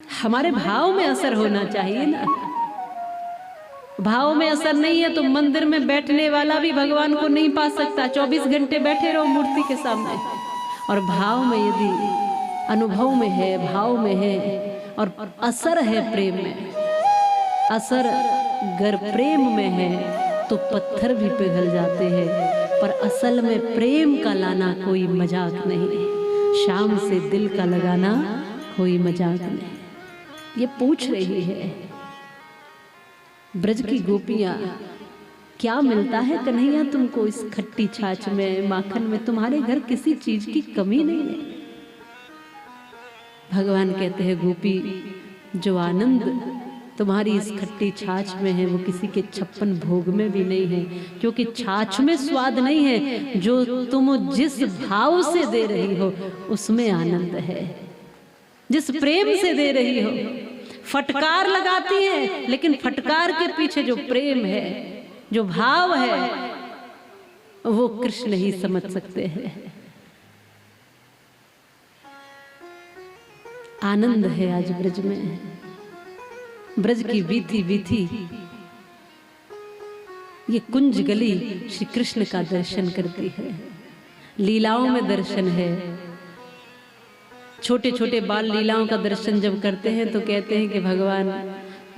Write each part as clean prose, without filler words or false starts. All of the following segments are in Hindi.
हमारे भाव में असर होना चाहिए ना। भाव में असर नहीं है तो मंदिर में बैठने वाला भी भगवान को नहीं पा सकता। 24 घंटे बैठे रहो मूर्ति के सामने। और भाव में यदि अनुभव में है, भाव में है और असर है प्रेम में, असर अगर प्रेम में है तो पत्थर भी पिघल जाते हैं। पर असल में प्रेम का लाना कोई मजाक नहीं, शाम से दिल का लगाना कोई मजाक नहीं। ये पूछ रही है ब्रज की गोपियां, क्या मिलता है कन्हैया तुमको इस खट्टी छाछ में, माखन में? तुम्हारे घर किसी चीज की कमी नहीं है। भगवान कहते हैं गोपी, जो आनंद तुम्हारी इस खट्टी छाछ में है वो किसी के 56 भोग में भी नहीं है, क्योंकि छाछ में स्वाद नहीं है, जो तुम जिस भाव से दे रही हो उसमें आनंद है, जिस प्रेम से दे रही हो। फटकार लगाती है लेकिन फटकार के पीछे जो प्रेम है, जो भाव है, वो कृष्ण ही समझ सकते हैं। आनंद है आज ब्रज में। ब्रज की वीथी वीथी ये कुंज गली श्री कृष्ण का दर्शन करती है। लीलाओं में दर्शन है। छोटे छोटे बाल लीलाओं का दर्शन जब करते हैं तो कहते हैं कि भगवान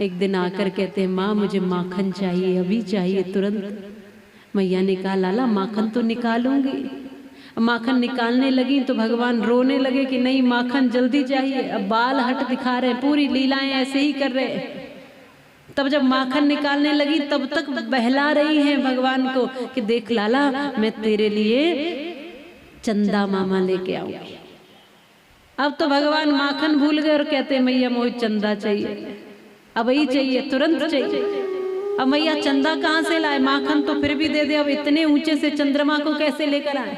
एक दिन आकर कहते हैं, माँ मुझे माखन चाहिए, अभी चाहिए, तुरंत। मैया ने कहा, लाला माखन तो निकालूंगी। माखन निकालने लगी तो भगवान रोने लगे कि नहीं, माखन जल्दी चाहिए। अब बाल हट दिखा रहे हैं, पूरी लीलाएं ऐसे ही कर रहे हैं। तब जब माखन निकालने लगी तब तक बहला रही हैं भगवान को कि देख लाला, मैं तेरे लिए चंदा मामा लेके आऊंगी। अब तो भगवान माखन भूल गए और कहते हैं, मैया मुझे चंदा चाहिए, अब ही चाहिए, तुरंत चाहिए। अब मैया चंदा कहाँ से लाए? माखन तो फिर भी दे दे, अब इतने ऊंचे से चंद्रमा को कैसे लेकर आए?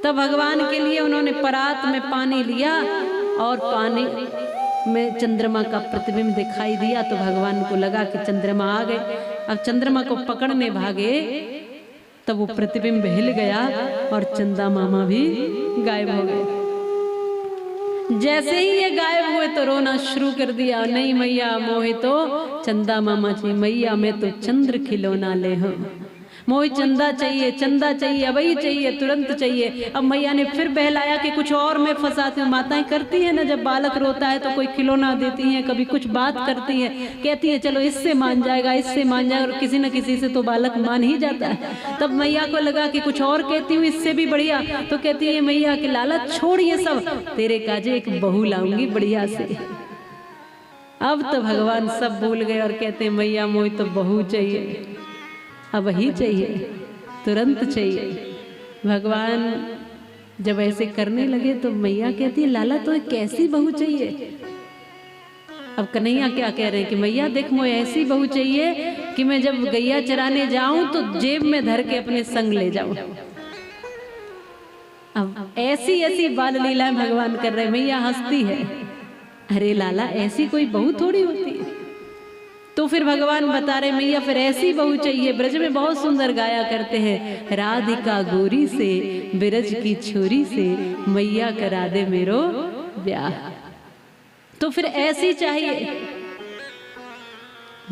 तब भगवान के लिए उन्होंने परात में पानी लिया और पानी में चंद्रमा का प्रतिबिंब दिखाई दिया तो भगवान को लगा कि चंद्रमा आ गए। अब चंद्रमा को पकड़ने भागे तब वो प्रतिबिंब हिल गया और चंदा मामा भी गायब हो गए। जैसे ही ये गायब हुए तो रोना शुरू कर दिया, नहीं मैया मोहे तो चंदा मामा चाहिए, मैया मैं तो चंद्र खिलौना ले हूं, मोहे चंदा चाहिए, चंदा चाहिए, अब ही चाहिए, तुरंत चाहिए। अब मैया ने फिर बहलाया कि कुछ और मैं फंसाती हूँ। माताएं करती है ना, जब बालक रोता है तो कोई खिलौना देती हैं, कभी कुछ बात करती हैं, कहती है चलो इससे मान जाएगा, इससे मान जाएगा, और किसी न किसी से तो बालक मान ही जाता है। तब मैया को लगा कि कुछ और कहती हूँ इससे भी बढ़िया, तो कहती है मैया कि लाला छोड़ ये सब, तेरे काजे एक बहू लाऊंगी बढ़िया से। अब तो भगवान सब भूल गए और कहते हैं, मैया मोहे तो बहू चाहिए, अब ही चाहिए, तुरंत चाहिए। भगवान जब ऐसे करने लगे तो मैया कहती है, लाला तो एक कैसी बहू चाहिए? अब कन्हैया क्या कह रहे हैं कि मैया देख, मुझे ऐसी बहू चाहिए कि मैं जब गैया चराने जाऊं तो जेब में धर के अपने संग ले जाऊं। अब ऐसी ऐसी बाल लीलाएं भगवान कर रहे हैं। मैया हंसती है, अरे लाला ऐसी कोई बहू थोड़ी होती है। तो फिर भगवान बता रहे, मैया फिर ऐसी बहू चाहिए। ब्रज में बहुत सुंदर गाया करते हैं, राधिका गोरी से ब्रज की छोरी से मैया करा दे मेरो ब्याह। तो फिर ऐसी चाहिए।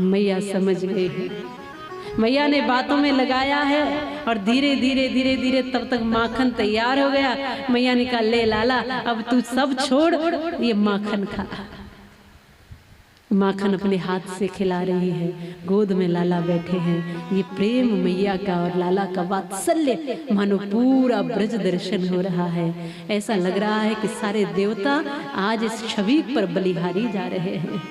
मैया समझ गई है, मैया ने बातों में लगाया है और धीरे धीरे धीरे धीरे तब तक माखन तैयार हो गया। मैया ने कहा, ले लाला अब तू सब छोड़, ये माखन खा। माखन अपने हाथ से खिला रही है, गोद में लाला बैठे हैं। ये प्रेम मैया का और लाला का वात्सल्य, मानो पूरा ब्रज दर्शन हो रहा है। ऐसा लग रहा है कि सारे देवता आज इस छवि पर बलिहारी जा रहे हैं।